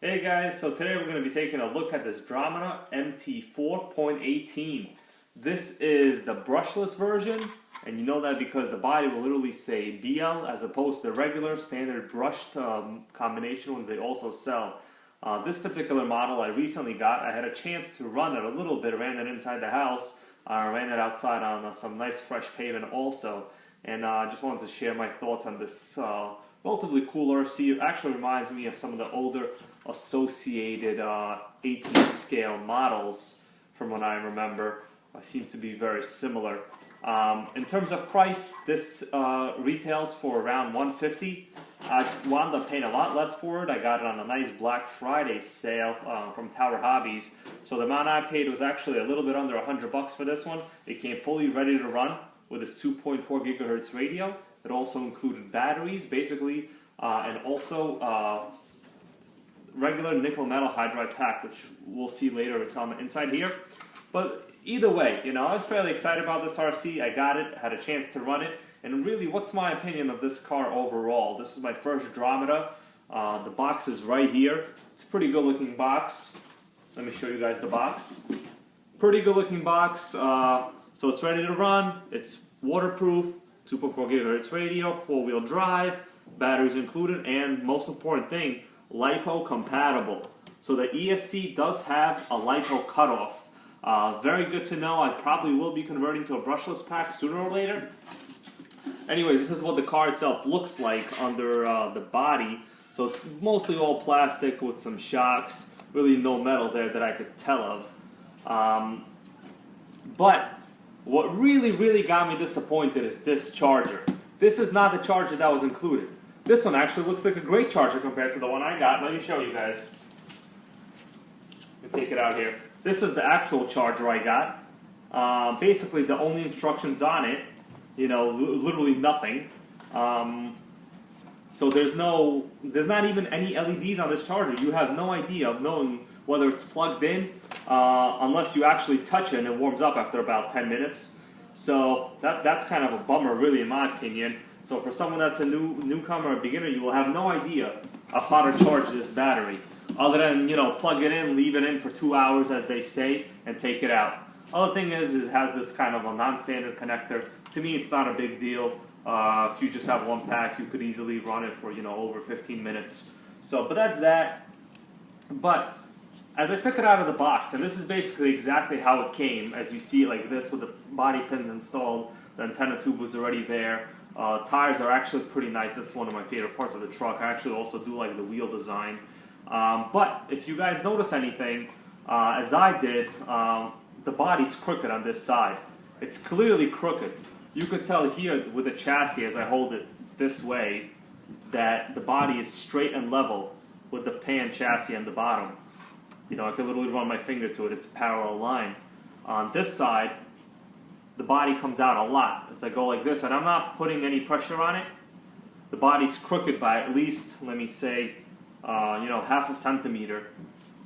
Hey guys, so today we're going to be taking a look at this Dromida MT4.18. This is the brushless version, and you know that because the body will literally say BL as opposed to the regular standard brushed combination ones they also sell. This particular model I recently got. I had a chance to run it a little bit, ran it inside the house, ran it outside on some nice fresh pavement also, and I just wanted to share my thoughts on this relatively cool RC. It actually reminds me of some of the older associated 18 scale models from what I remember. Seems to be very similar. In terms of price, this retails for around $150. I wound up paying a lot less for it. I got it on a nice Black Friday sale from Tower Hobbies. So the amount I paid was actually a little bit under $100 for this one. It came fully ready to run with its 2.4 gigahertz radio. It also included batteries, basically, and also regular nickel metal hydride pack, which we'll see later. It's on the inside here. But either way, you know, I was fairly excited about this RC. I got it, had a chance to run it, and really, what's my opinion of this car overall? This is my first Dromida. The box is right here. It's a pretty good looking box. Let me show you guys the box. Pretty good looking box. So it's ready to run. It's waterproof, 2.4 gigahertz radio, 4-wheel drive, batteries included, and most important thing, LiPo compatible. So the ESC does have a LiPo cutoff. Very good to know. I probably will be converting to a brushless pack sooner or later. Anyways, this is what the car itself looks like under the body. So it's mostly all plastic with some shocks. Really no metal there that I could tell of. But what really got me disappointed is this charger. This is not the charger that was included. This one actually looks like a great charger compared to the one I got. Let me show you guys. Let me take it out here. This is the actual charger I got. Basically, the only instructions on it, you know, literally nothing. So there's not even any LEDs on this charger. You have no idea of knowing whether it's plugged in unless you actually touch it and it warms up after about 10 minutes. So that's kind of a bummer, really, in my opinion. So for someone that's a newcomer or beginner, you will have no idea of how to charge this battery, other than, you know, plug it in, leave it in for 2 hours, as they say, and take it out. Other thing is it has this kind of a non-standard connector. To me, it's not a big deal. If you just have one pack, you could easily run it for, you know, over 15 minutes. So, but that's that. But as I took it out of the box, and this is basically exactly how it came, as you see it like this with the body pins installed, the antenna tube was already there. Tires are actually pretty nice. That's one of my favorite parts of the truck. I actually also do like the wheel design. But if you guys notice anything, as I did, the body's crooked on this side. It's clearly crooked. You could tell here with the chassis as I hold it this way that the body is straight and level with the pan chassis on the bottom. You know, I could literally run my finger to it. It's a parallel line. On this side, the body comes out a lot as I go like this, and I'm not putting any pressure on it. The body's crooked by at least, let me say, you know, half a centimeter.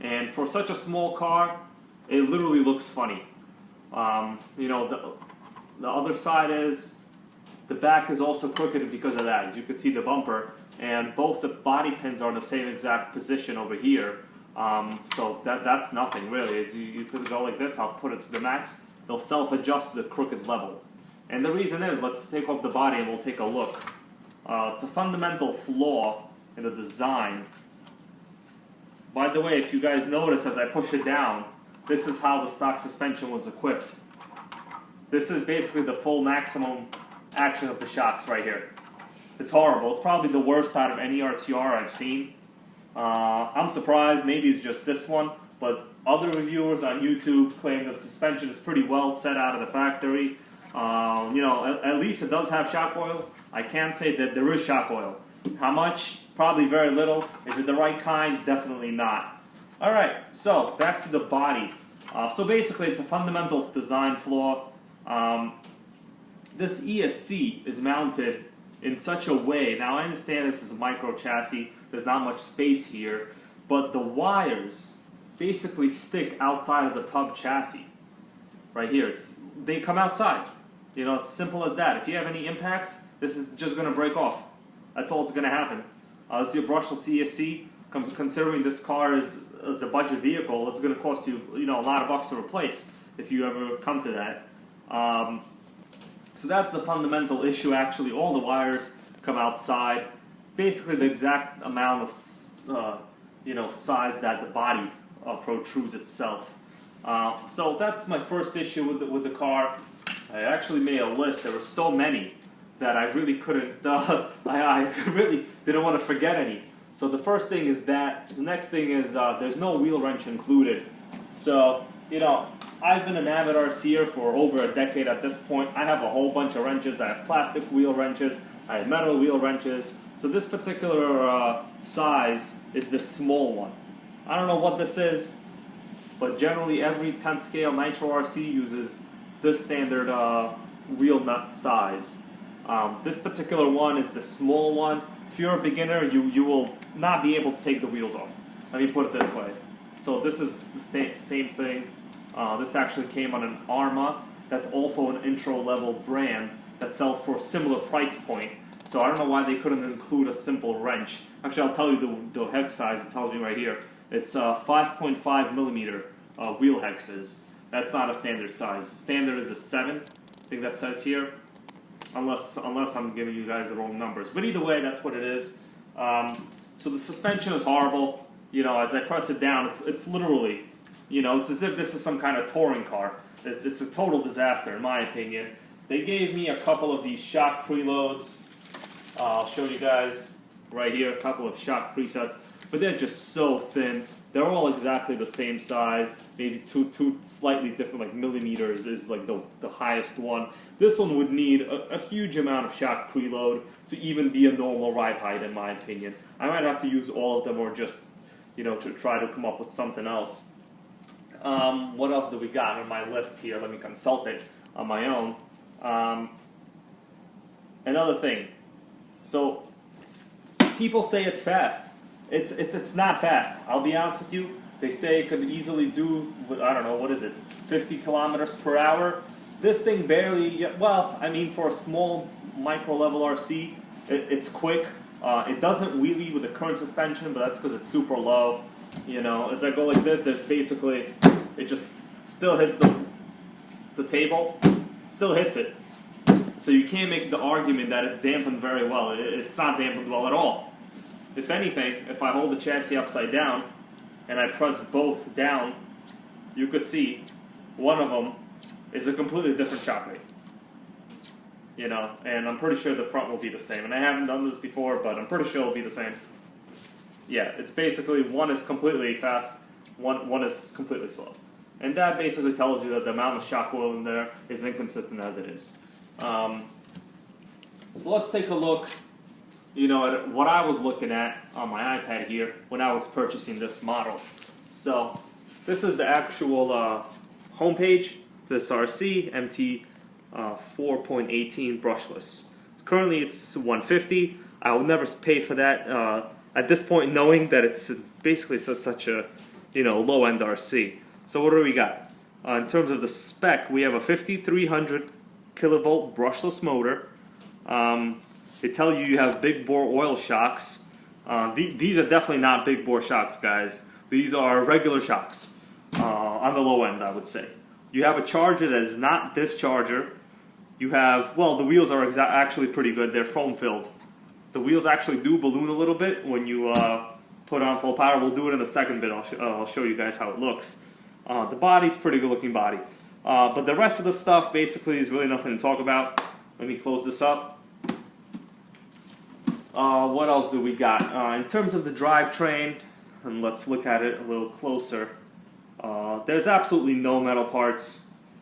And for such a small car, it literally looks funny. You know, the other side is, the back is also crooked because of that. As you can see the bumper, and both the body pins are in the same exact position over here. So that's nothing really. As you could go like this, I'll put it to the max. They'll self-adjust to the crooked level. And the reason is, let's take off the body and we'll take a look. It's a fundamental flaw in the design. By the way, if you guys notice as I push it down, this is how the stock suspension was equipped. This is basically the full maximum action of the shocks right here. It's horrible. It's probably the worst out of any RTR I've seen. I'm surprised, maybe it's just this one, but other reviewers on YouTube claim that the suspension is pretty well set out of the factory. You know, at least it does have shock oil. I can say that there is shock oil. How much? Probably very little. Is it the right kind? Definitely not. Alright, so back to the body. So basically it's a fundamental design flaw. This ESC is mounted in such a way, now I understand this is a micro chassis, there's not much space here, but the wires basically stick outside of the tub chassis. Right here, they come outside. You know, it's simple as that. If you have any impacts, this is just going to break off. That's all that's going to happen. It's your brushless ESC. considering this car is a budget vehicle, it's going to cost you, a lot of bucks to replace if you ever come to that. So that's the fundamental issue. Actually, all the wires come outside, basically the exact amount of size that the body protrudes itself. So that's my first issue with the car. I actually made a list. There were so many that I really couldn't. I really didn't want to forget any. So the first thing is that. The next thing is there's no wheel wrench included. So I've been an avid RCer for over a decade at this point. I have a whole bunch of wrenches. I have plastic wheel wrenches. I have metal wheel wrenches. So this particular size is the small one. I don't know what this is, but generally every 10th scale Nitro RC uses this standard wheel nut size. This particular one is the small one. If you're a beginner, you will not be able to take the wheels off. Let me put it this way. So this is the same thing. This actually came on an Arma. That's also an intro level brand that sells for a similar price point. So I don't know why they couldn't include a simple wrench. Actually, I'll tell you the hex size. It tells me right here. It's 5.5 millimeter wheel hexes. That's not a standard size. Standard is a 7. I think that says here. Unless I'm giving you guys the wrong numbers. But either way, that's what it is. So the suspension is horrible. As I press it down, it's literally, it's as if this is some kind of touring car. It's a total disaster, in my opinion. They gave me a couple of these shock preloads. I'll show you guys right here, a couple of shock presets. But they're just so thin. They're all exactly the same size. Maybe two slightly different, like millimeters is like the highest one. This one would need a huge amount of shock preload to even be a normal ride height, in my opinion. I might have to use all of them or just, to try to come up with something else. What else do we got on my list here? Let me consult it on my own. Another thing. So, people say it's fast. It's not fast. I'll be honest with you. They say it could easily do, I don't know, what is it, 50 kilometers per hour? This thing barely, well, I mean, for a small micro-level RC, it's quick. It doesn't wheelie with the current suspension, but that's because it's super low. As I go like this, there's basically, it just still hits the table, still hits it. So you can't make the argument that it's dampened very well. It's not dampened well at all. If anything, if I hold the chassis upside down and I press both down, you could see one of them is a completely different shock rate. And I'm pretty sure the front will be the same. And I haven't done this before, but I'm pretty sure it'll be the same. Yeah, it's basically one is completely fast, one is completely slow. And that basically tells you that the amount of shock oil in there is inconsistent as it is. So let's take a look, at what I was looking at on my iPad here when I was purchasing this model. So this is the actual homepage, this RC, MT4.18 brushless. Currently it's $150. I will never pay for that at this point, knowing that it's basically such a low-end RC. So what do we got? In terms of the spec, we have a 5300 kilovolt brushless motor. They tell you have big bore oil shocks. These are definitely not big bore shocks, guys. These are regular shocks on the low end, I would say. You have a charger that is not this charger. You have, well, the wheels are actually pretty good. They're foam filled. The wheels actually do balloon a little bit when you put on full power. We'll do it in a second bit. I'll show you guys how it looks. The body's pretty good looking body. But the rest of the stuff basically is really nothing to talk about. Let me close this up. What else do we got? In terms of the drivetrain, and let's look at it a little closer. There's absolutely no metal parts.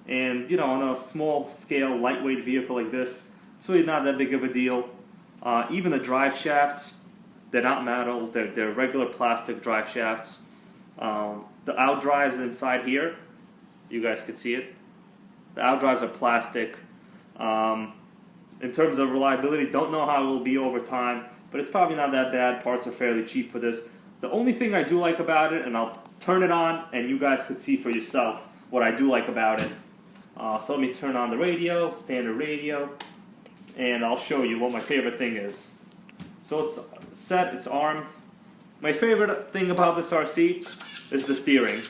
And, on a small scale, lightweight vehicle like this, it's really not that big of a deal. Even the drive shafts, they're not metal, they're regular plastic drive shafts. The outdrives inside here, you guys can see it. The outdrives are plastic. In terms of reliability, don't know how it will be over time, but it's probably not that bad. Parts are fairly cheap for this. The only thing I do like about it, and I'll turn it on and you guys could see for yourself what I do like about it. So let me turn on the radio, standard radio, and I'll show you what my favorite thing is. So it's set, it's armed. My favorite thing about this RC is the steering.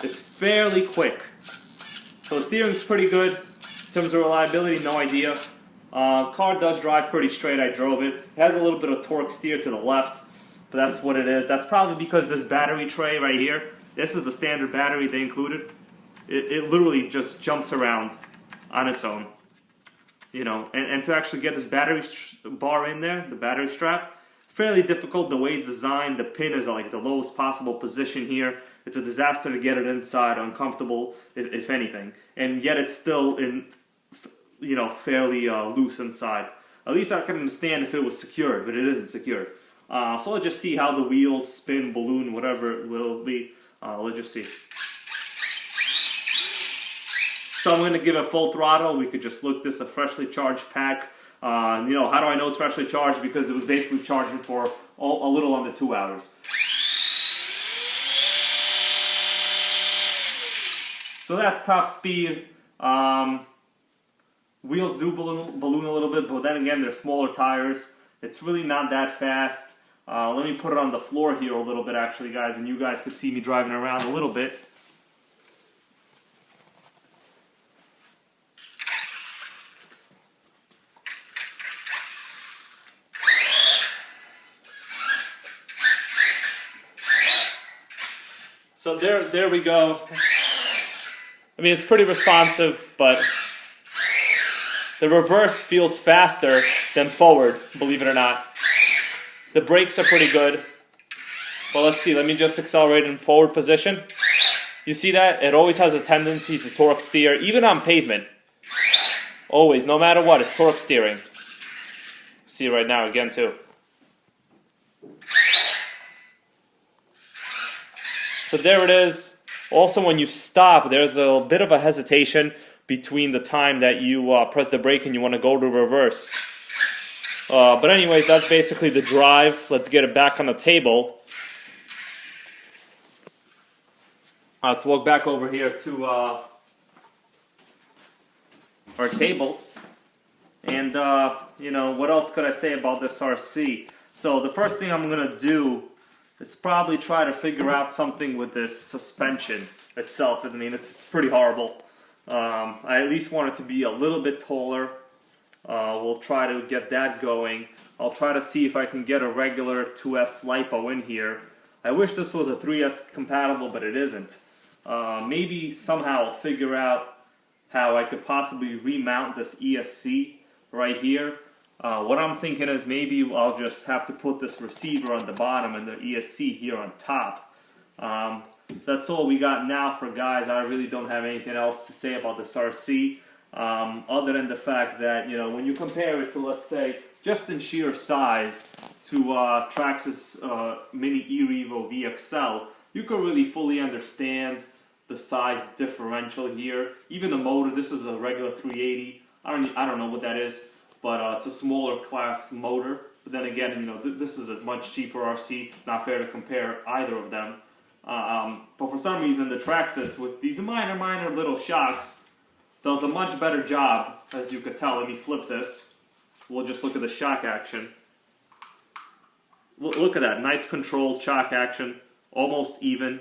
It's fairly quick. So the steering's pretty good. In terms of reliability, no idea. Car does drive pretty straight. I drove it. It has a little bit of torque steer to the left, but that's what it is. That's probably because this battery tray right here, this is the standard battery they included. It literally just jumps around on its own. You know, and to actually get this battery bar in there, the battery strap, fairly difficult. The way it's designed, the pin is like the lowest possible position here. It's a disaster to get it inside, uncomfortable, if anything. And yet it's still in, you know, fairly loose inside. At least I can understand if it was secured, but it isn't secured. So let's just see how the wheels spin, balloon, whatever it will be. Let's just see. So I'm going to give it full throttle. We could just look this a freshly charged pack. You know, how do I know it's freshly charged? Because it was basically charging for a little under 2 hours. So that's top speed. Wheels do balloon a little bit, but then again, they're smaller tires. It's really not that fast. Let me put it on the floor here a little bit, actually, guys, and you guys could see me driving around a little bit. So there we go. I mean, it's pretty responsive, but the reverse feels faster than forward, believe it or not. The brakes are pretty good. Well, let's see. Let me just accelerate in forward position. You see that? It always has a tendency to torque steer, even on pavement. Always, no matter what, it's torque steering. See right now again, too. So there it is. Also, when you stop, there's a bit of a hesitation between the time that you press the brake and you want to go to reverse. But anyways, that's basically the drive. Let's get it back on the table. Let's walk back over here to our table. And, you know, what else could I say about this RC? So the first thing I'm going to do is probably try to figure out something with this suspension itself. I mean, it's pretty horrible. I at least want it to be a little bit taller. We'll try to get that going. I'll try to see if I can get a regular 2S LiPo in here. I wish this was a 3S compatible, but it isn't. Maybe somehow I'll figure out how I could possibly remount this ESC right here. What I'm thinking is maybe I'll just have to put this receiver on the bottom and the ESC here on top. So that's all we got now for guys. I really don't have anything else to say about this RC, other than the fact that, you know, when you compare it to, let's say, just in sheer size to Traxxas Mini E-Revo VXL, you can really fully understand the size differential here. Even the motor, this is a regular 380. I don't know what that is, but it's a smaller class motor. But then again, you know, this is a much cheaper RC. Not fair to compare either of them. But for some reason, the Traxxas, with these minor little shocks, does a much better job, as you could tell. Let me flip this. We'll just look at the shock action. Look at that, nice controlled shock action, almost even.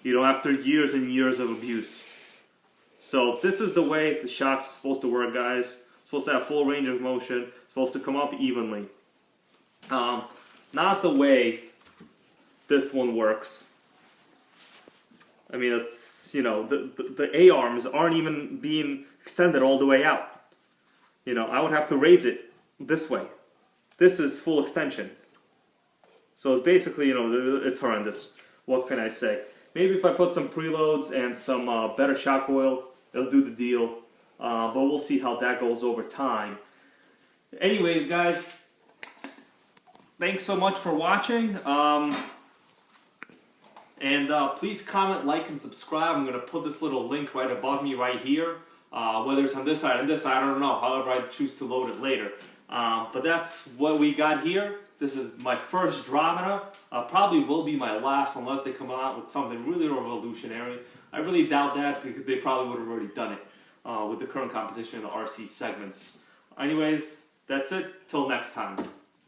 You know, after years and years of abuse. So this is the way the shock's supposed to work, guys. It's supposed to have full range of motion. It's supposed to come up evenly. Not the way this one works. I mean, it's, you know, the A-arms aren't even being extended all the way out. You know, I would have to raise it this way. This is full extension. So it's basically, you know, it's horrendous. What can I say? Maybe if I put some preloads and some better shock oil, it'll do the deal. But we'll see how that goes over time. Anyways, guys, thanks so much for watching. Please comment, like, and subscribe. I'm going to put this little link right above me right here. Whether it's on this side or this side, I don't know. However, I choose to load it later. But that's what we got here. This is my first Dromida. Probably will be my last unless they come out with something really revolutionary. I really doubt that because they probably would have already done it with the current competition in the RC segments. Anyways, that's it. Till next time.